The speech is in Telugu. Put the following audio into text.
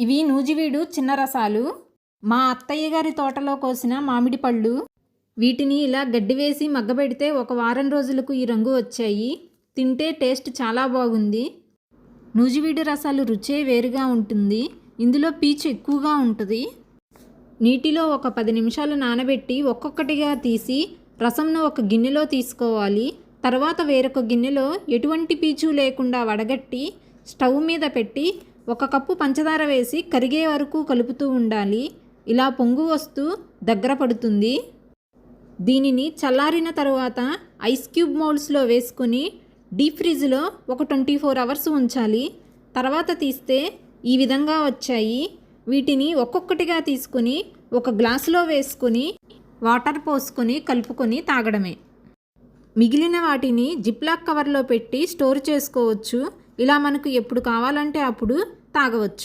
ఇవి నూజివీడు చిన్న రసాలు. మా అత్తయ్య గారి తోటలో కోసిన మామిడి పళ్ళు. వీటిని ఇలా గడ్డి వేసి మగ్గబెడితే ఒక వారం రోజులకు ఈ రంగు వచ్చాయి. తింటే టేస్ట్ చాలా బాగుంది. నూజివీడు రసాలు రుచే వేరుగా ఉంటుంది. ఇందులో పీచు ఎక్కువగా ఉంటుంది. నీటిలో ఒక 10 నిమిషాలు నానబెట్టి ఒక్కొక్కటిగా తీసి రసంను ఒక గిన్నెలో తీసుకోవాలి. తర్వాత వేరొక గిన్నెలో ఎటువంటి పీచు లేకుండా వడగట్టి స్టవ్ మీద పెట్టి 1 కప్పు పంచదార వేసి కరిగే వరకు కలుపుతూ ఉండాలి. ఇలా పొంగు వస్తూ దగ్గర పడుతుంది. దీనిని చల్లారిన తరువాత ఐస్ క్యూబ్ మౌల్డ్స్లో వేసుకొని డీప్ ఫ్రిడ్జ్లో ఒక 24 అవర్స్ ఉంచాలి. తర్వాత తీస్తే ఈ విధంగా వచ్చాయి. వీటిని ఒక్కొక్కటిగా తీసుకొని ఒక గ్లాసులో వేసుకొని వాటర్ పోసుకొని కలుపుకొని తాగడమే. మిగిలిన వాటిని జిప్లాక్ కవర్లో పెట్టి స్టోర్ చేసుకోవచ్చు. ఇలా మనకు ఎప్పుడు కావాలంటే అప్పుడు తాగవచ్చు.